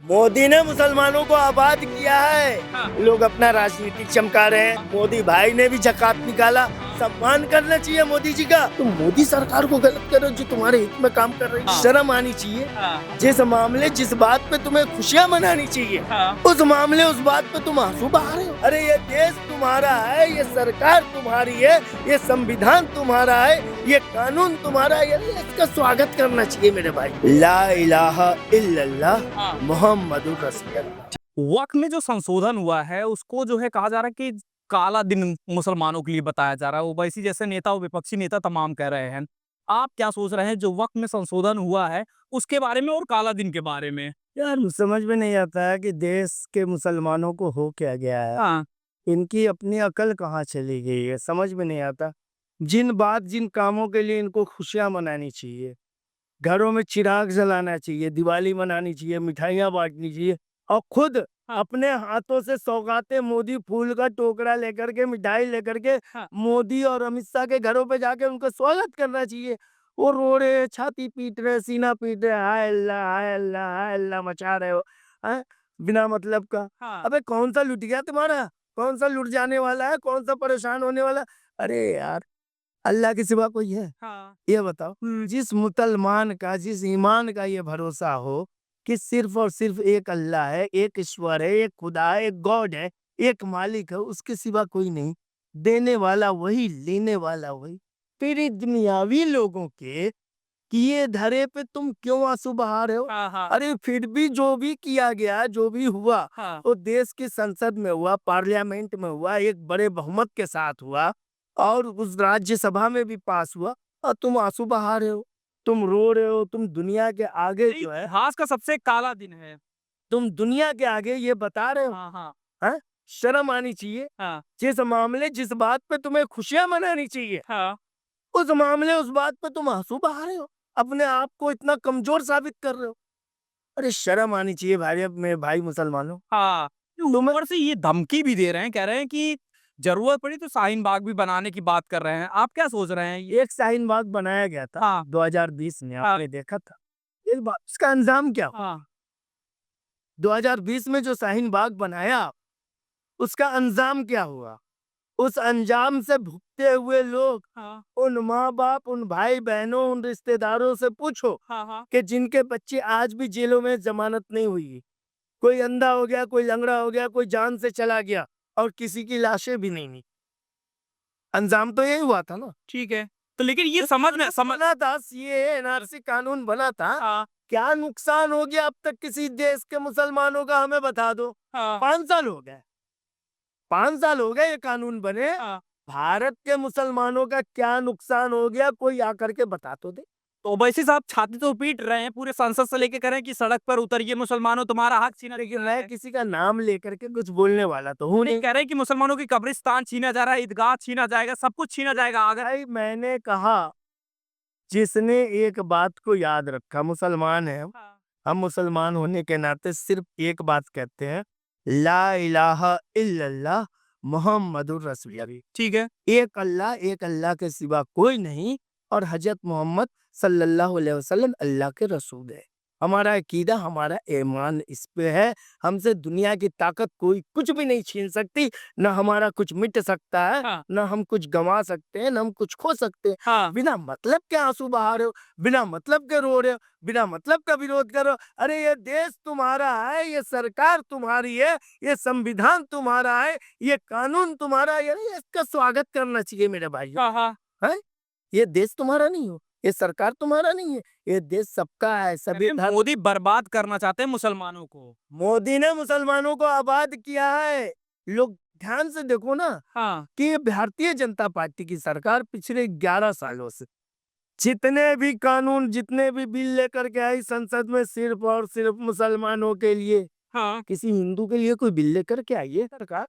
मोदी ने मुसलमानों को आबाद किया है। हाँ। लोग अपना राजनीतिक चमका रहे हैं। मोदी भाई ने भी जकात निकाला। सम्मान करना चाहिए मोदी जी का। तुम मोदी सरकार को गलत करो जो तुम्हारे हित में काम कर रही है। हाँ। शर्म आनी चाहिए। हाँ। जिस मामले जिस बात पे तुम्हें खुशियां मनानी चाहिए, हाँ। उस मामले उस बात पे तुम आंसू बहा रहे हो। अरे ये देश तुम्हारा है, ये सरकार तुम्हारी है, ये संविधान तुम्हारा है, ये कानून तुम्हारा है। इसका स्वागत करना चाहिए मेरे भाई। ला इलाहा इल्लल्लाह हाँ। मोहम्मदुर रसूलुल्लाह। वक्त में जो संशोधन हुआ है उसको जो है कहा जा रहा है कि काला दिन मुसलमानों के लिए बताया जा रहा है। ओवैसी जैसे नेता और विपक्षी नेता तमाम कह रहे हैं। आप क्या सोच रहे हैं जो वक्त में संशोधन हुआ है उसके बारे में और काला दिन के बारे में? यार समझ में नहीं आता है कि देश के मुसलमानों को हो क्या गया है। हाँ। इनकी अपनी अकल कहाँ चली गई है, समझ में नहीं आता। जिन कामों के लिए इनको खुशियां मनानी चाहिए, घरों में चिराग जलाना चाहिए, दिवाली मनानी चाहिए, मिठाइयाँ बांटनी चाहिए, और खुद हाँ। अपने हाथों से सौगातें मोदी फूल का टोकरा लेकर के, मिठाई लेकर के हाँ। मोदी और अमित शाह के घरों पे जाके उनका स्वागत करना चाहिए। वो रो रहे, छाती पीट रहे, सीना पीट रहे, हाय अल्लाह हाय अल्लाह हाय अल्लाह मचा रहे हो, हैं? बिना मतलब का। हाँ। अबे कौन सा लुट गया तुम्हारा? कौन सा लुट जाने वाला है? कौन सा परेशान होने वाला? अरे यार, अल्लाह के सिवा कोई है? हाँ। ये बताओ। जिस मुसलमान का, जिस ईमान का ये भरोसा हो कि सिर्फ और सिर्फ एक अल्लाह है, एक ईश्वर है, एक खुदा है, एक गॉड है, एक मालिक है, उसके सिवा कोई नहीं, देने वाला वही, लेने वाला वही, फिर ये दुनियावी लोगों के किए धरे पे तुम क्यों आंसू बहा रहे हो? हाँ। हाँ। अरे फिर भी जो भी किया गया, जो भी हुआ, हाँ। वो देश की संसद में हुआ, पार्लियामेंट में हुआ, एक बड़े बहुमत के साथ हुआ, और उस राज्यसभा में भी पास हुआ, और तुम आंसू बहा रहे हो, तुम रो रहे हो, तुम दुनिया के आगे जो है, इतिहास का सबसे काला दिन है। तुम दुनिया के आगे ये बता रहे हो। हाँ। हाँ। हैं? शर्म आनी चाहिए। हाँ। जिस मामले जिस बात पे तुम्हें खुशियां मनानी चाहिए, हाँ। उस मामले उस बात पे तुम आंसू बहा रहे हो, अपने आप को इतना कमजोर साबित कर रहे हो। अरे शर्म आनी चाहिए भाई, अब मेरे भाई मुसलमानों। हाँ। तुम्हें ऊपर से ये धमकी भी दे रहे हैं, कह रहे हैं कि जरूरत पड़ी तो शाहीन बाग भी बनाने की बात कर रहे हैं। आप क्या सोच रहे हैं ये? एक शाहीन बाग बनाया गया था हाँ। 2020 में, हाँ। आपने देखा था। इस बात उसका अंजाम क्या हुआ? हाँ। 2020 में जो शाहीन बाग बनाया, उसका अंजाम क्या हुआ? उस अंजाम से भुगते हुए लोग, हाँ। उन माँ बाप, उन भाई बहनों, उन रिश्तेदारों से पूछो हाँ। हाँ। कि जिनके बच्चे आज भी जेलों में जमानत नहीं हुई। कोई अंधा हो गया, कोई लंगड़ा हो गया, कोई जान से चला गया, और किसी की लाशें भी नहीं मिली। अंजाम तो यही हुआ था ना। ठीक है। तो लेकिन ये समझ में समझ बना था, सीए एनआरसी कानून बना था। हाँ। क्या नुकसान हो गया अब तक किसी देश के मुसलमानों का, हमें बता दो। हाँ। 5 साल हो गए, 5 साल हो गए ये कानून बने। हाँ। भारत के मुसलमानों का क्या नुकसान हो गया, कोई आकर के बता तो दे। तो ओवैसी साहब छाती तो पीट रहे हैं, पूरे संसद से लेके कह रहे हैं कि सड़क पर उतरिए मुसलमानों, तुम्हारा हक छीना लेकिन जा रहा मैं है। किसी का नाम लेकर के कुछ बोलने वाला तो हूँ नहीं, नहीं। कह रहे हैं कि मुसलमानों की कब्रिस्तान छीना जा रहा है, ईदगाह छीना जाएगा, सब कुछ छीना जाएगा अगर। भाई मैंने कहा, जिसने एक बात को याद रखा, मुसलमान है, हाँ। हम मुसलमान होने के नाते सिर्फ एक बात कहते हैं, ला इलाहा इल्लल्लाह मोहम्मदुर रसूलुल्लाह। ठीक है। एक अल्लाह के सिवा कोई नहीं, और हजरत मोहम्मद सल्लल्लाहु अलैहि वसल्लम अल्लाह के रसूल है। हमारा अकीदा, हमारा ईमान इस पे है। हमसे दुनिया की ताकत कोई कुछ भी नहीं छीन सकती। न हमारा कुछ मिट सकता है, हाँ। न हम कुछ गंवा सकते हैं, न हम कुछ खो सकते हैं। हाँ। बिना मतलब के आंसू बहा रहे हो, बिना मतलब के रो रहे हो, बिना मतलब का विरोध करो। अरे ये देश तुम्हारा है, ये सरकार तुम्हारी है, ये संविधान तुम्हारा है, ये कानून तुम्हारा है। यानी इसका स्वागत करना चाहिए मेरे भाइयों। हाँ। हाँ। है? ये देश तुम्हारा नहीं हो, ये सरकार तुम्हारा नहीं है, ये देश सबका है। सभी कहते हैं मोदी बर्बाद करना चाहते हैं मुसलमानों को। मोदी ने मुसलमानों को आबाद किया है। लोग ध्यान से देखो ना, हाँ। कि ये भारतीय जनता पार्टी की सरकार पिछले 11 सालों से जितने भी कानून, जितने भी बिल लेकर के आई संसद में, सिर्फ और सिर्फ मुसलमानों के लिए। हाँ। किसी हिंदू के लिए कोई बिल लेकर के आई है सरकार?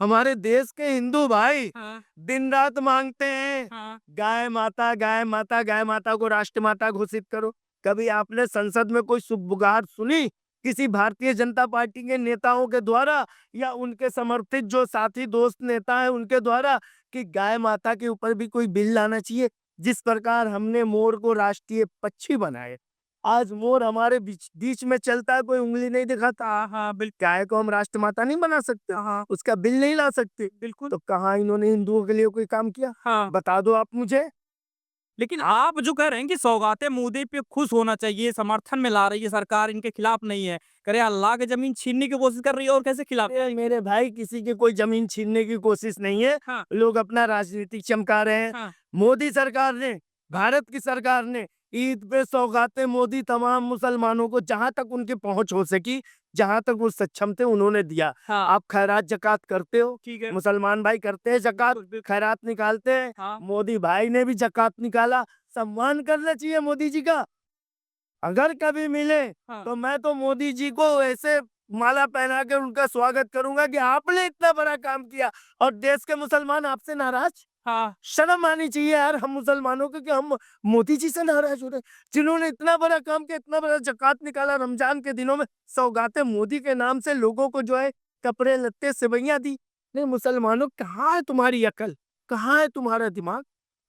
हमारे देश के हिंदू भाई हाँ। दिन रात मांगते हैं, हाँ। गाय माता गाय माता, गाय माता को राष्ट्र माता घोषित करो। कभी आपने संसद में कोई शुभगुकार सुनी किसी भारतीय जनता पार्टी के नेताओं के द्वारा, या उनके समर्थित जो साथी दोस्त नेता है उनके द्वारा, कि गाय माता के ऊपर भी कोई बिल लाना चाहिए? जिस प्रकार हमने मोर को राष्ट्रीय पक्षी बनाए, आज मोर हमारे बीच बीच में चलता है, कोई उंगली नहीं दिखाता। हाँ, बिल्कुल। गाय को हम राष्ट्रमाता नहीं बना सकते, हाँ, उसका बिल नहीं ला सकते। बिल्कुल। तो कहाँ इन्होंने हिंदुओं के लिए कोई काम किया? हाँ। बता दो आप मुझे। लेकिन आप जो कह रहे हैं कि सौगातें मोदी पे खुश होना चाहिए, समर्थन में ला रही है सरकार, इनके खिलाफ नहीं है। कह रहे हैं अल्लाह की ज़मीन छीनने की कोशिश कर रही है और कैसे खिलाफ? मेरे भाई, किसी की कोई जमीन छीनने की कोशिश नहीं है। हाँ, लोग अपना राजनीतिक चमका रहे हैं। हाँ, मोदी सरकार ने, भारत की सरकार ने ईद पे सौगातें मोदी तमाम मुसलमानों को जहां तक उनकी पहुंच हो सकी, जहां तक वो सक्षम थे, उन्होंने दिया। हाँ, आप खैरात जकात करते हो? ठीक है। मुसलमान भाई करते हैं जकात, बिल्कुल, बिल्कुल। खैरात निकालते हैं। हाँ, मोदी भाई ने भी जकात निकाला। सम्मान करना चाहिए मोदी जी का। अगर कभी मिले हाँ, तो मैं तो मोदी जी को ऐसे माला पहना के उनका स्वागत करूंगा कि आपने इतना बड़ा काम किया और देश के मुसलमान आपसे नाराज। हाँ, शर्म आनी चाहिए यार हम मुसलमानों को कि हम मोदी जी से नाराज हो रहे हैं, जिन्होंने इतना बड़ा काम किया, इतना बड़ा जकात निकाला रमजान के दिनों में। सौगातें मोदी के नाम से लोगों को जो है कपड़े लत्ते सेवैयां दी। नहीं मुसलमानों, कहाँ है तुम्हारी अकल, कहाँ है तुम्हारा दिमाग?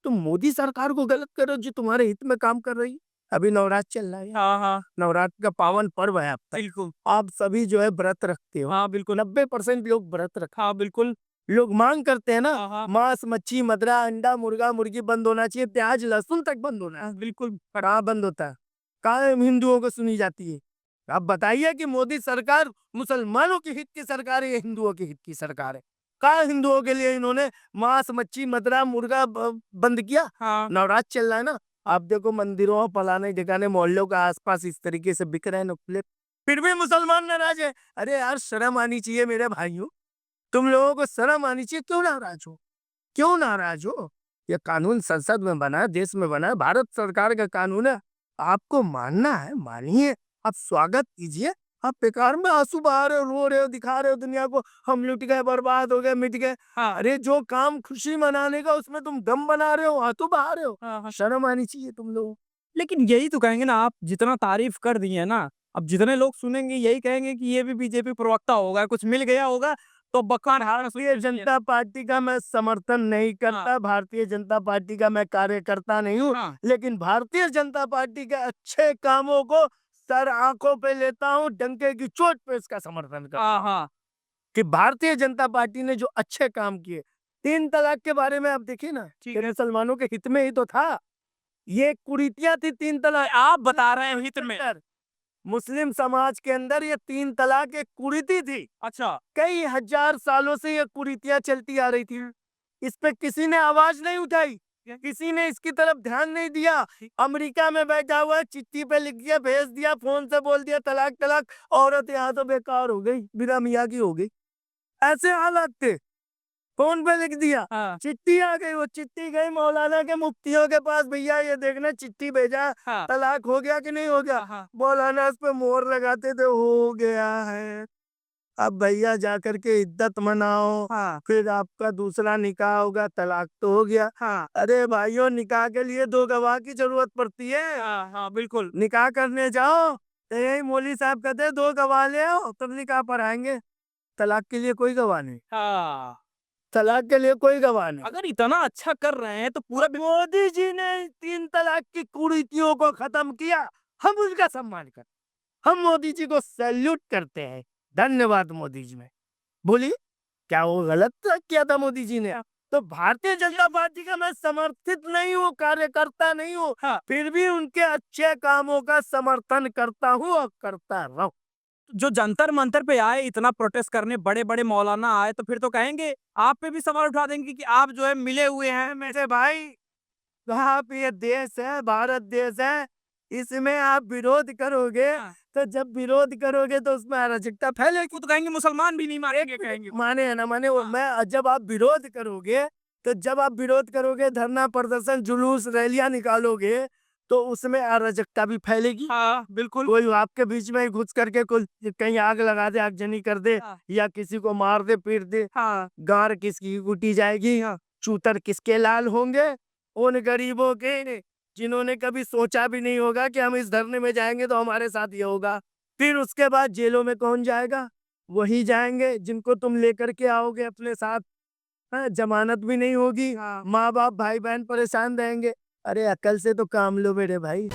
तुम मोदी सरकार को गलत करो जो तुम्हारे हित में काम कर रही है। अभी नवरात्र चल रहा है यार। हाँ, हाँ, नवरात्र का पावन पर्व है अब तक। बिल्कुल। आप सभी जो है व्रत रखते हो। हाँ, बिल्कुल। 90% लोग व्रत रखते हाँ, बिल्कुल। हैं। लोग मांग करते हैं ना, हाँ, हाँ, मांस मच्छी मदरा अंडा मुर्गा मुर्गी बंद होना चाहिए, प्याज लहसुन तक बंद होना है। हाँ, बिल्कुल। कहाँ बंद होता है? कहाँ हिंदुओं को सुनी जाती है? आप बताइए कि मोदी सरकार मुसलमानों के हित की सरकार है या हिंदुओं के हित की सरकार है? कहाँ हिंदुओं के लिए इन्होंने मांस मच्छी मदरा मुर्गा बंद किया? हाँ, नवरात्र चल रहा है ना, आप देखो मंदिरों फलाने ठिकाने मोहल्लों के आसपास इस तरीके से बिक रहे हैं नुक्ले, फिर भी मुसलमान नाराज है। अरे यार शर्म आनी चाहिए मेरे भाइयों, तुम लोगों को शर्म आनी चाहिए। क्यों नाराज हो? क्यों नाराज हो? ये कानून संसद में बना है, देश में बना है, भारत सरकार का कानून है। आपको मानना है मानिए, आप स्वागत कीजिए। आप बेकार में आंसू बहा रहे हो, रो रहे हो, दिखा रहे हो दुनिया को हम लुट गए, बर्बाद हो गए, मिट गए। हाँ, अरे जो काम खुशी मनाने का उसमें तुम गम बना रहे हो, आंसू बहा रहे हो। हाँ, हाँ। शर्म आनी चाहिए तुम लोगों को। लेकिन यही तो कहेंगे ना आप जितना तारीफ़ कर दी है ना, अब जितने लोग सुनेंगे यही कहेंगे कि ये भी बीजेपी प्रवक्ता होगा, कुछ मिल गया होगा तो बखान हार भारतीय जनता पार्टी का मैं समर्थन नहीं हाँ, करता, भारतीय जनता पार्टी का मैं कार्यकर्ता नहीं हूँ, हाँ, लेकिन भारतीय जनता पार्टी के अच्छे कामों को सर आंखों पे लेता हूँ, डंके की चोट पे इसका समर्थन करता हाँ, हूँ हाँ, कि भारतीय जनता पार्टी ने जो अच्छे काम किए। 3 तलाक के बारे में आप देखिए ना, ठीक कि है। मुसलमानों के हित में ही तो था। ये कुरीतियां थी 3 तलाक। आप बता रहे हैं हित में। मुस्लिम समाज के अंदर ये 3 तलाक एक कुरीति थी। अच्छा, कई हजार सालों से ये कुरीतियां चलती आ रही थी। इस पे किसी ने आवाज नहीं उठाई, किसी ने इसकी तरफ ध्यान नहीं दिया। अमेरिका में बैठा हुआ है, चिट्ठी पे लिख दिया, भेज दिया, फोन से बोल दिया तलाक तलाक, औरत यहाँ तो बेकार हो गई, बिना मियाँ की हो गई। ऐसे हालात थे। फोन पे लिख दिया, हाँ, चिट्ठी आ गई, वो चिट्ठी गई मौलाना के मुफ्तियों के पास, भैया ये देखना चिट्ठी भेजा, हाँ, तलाक हो गया कि नहीं हो गया? हाँ, हाँ, मौलाना उस पे मोहर लगाते थे, हो गया है। अब भैया जाकर के इद्दत मनाओ, हाँ, फिर आपका दूसरा निकाह होगा, तलाक तो हो गया। हाँ, अरे भाइयों, निकाह के लिए 2 गवाह की जरूरत पड़ती है। हाँ, हाँ, बिल्कुल। निकाह करने जाओ तो यही मौलवी साहब कहते हैं 2 गवाह ले आओ तब निकाह पढ़ाएंगे। तलाक के लिए कोई गवाह नहीं, हाँ, तलाक के लिए कोई गवाह नहीं। अगर इतना अच्छा कर रहे हैं तो पूरा मोदी जी ने 3 तलाक की कुरीतियों को खत्म किया, हम उनका सम्मान करते हैं। हम मोदी जी को सैल्यूट करते हैं। धन्यवाद मोदी जी में। बोलिए, क्या वो गलत किया था मोदी जी ने? तो भारतीय जनता पार्टी का मैं समर्थित नहीं हूँ, कार्यकर्ता नहीं हूँ, हाँ, फिर भी उनके अच्छे कामों का समर्थन करता हूँ और करता रहूं। जो जंतर मंतर पे आए इतना प्रोटेस्ट करने बड़े-बड़े मौलाना आए तो फिर तो कहेंगे आप पे भी सवाल उठा देंगे कि आप जो है मिले हुए हैं मेरे भाई, आप ये देश है, भारत देश है, इसमें आप विरोध करोगे, हाँ, तो जब विरोध करोगे तो उसमें अराजकता फैलेगी। वो तो कहेंगे मुसलमान भी नहीं मानेंगे एक कहेंगे। माने या ना माने वो हाँ, मैं जब आप विरोध करोगे, तो जब आप विरोध करोगे, धरना प्रदर्शन जुलूस रैलियां निकालोगे, तो उसमें अराजकता भी फैलेगी। हाँ, बिल्कुल। कोई आपके बीच में ही घुस करके कोई कहीं आग लगा दे, आगजनी कर दे, हाँ, या किसी को मार दे पीट दे, हाँ, गार किसकी कुटी जाएगी, हाँ, चूतर किसके लाल होंगे? उन गरीबों के जिन्होंने कभी सोचा भी नहीं होगा कि हम इस धरने में जाएंगे तो हमारे साथ ये होगा। फिर उसके बाद जेलों में कौन जाएगा? वही जाएंगे जिनको तुम लेकर के आओगे अपने साथ। हाँ, जमानत भी नहीं होगी, हाँ। माँ बाप भाई बहन परेशान रहेंगे। अरे अकल से तो काम लो मेरे भाई।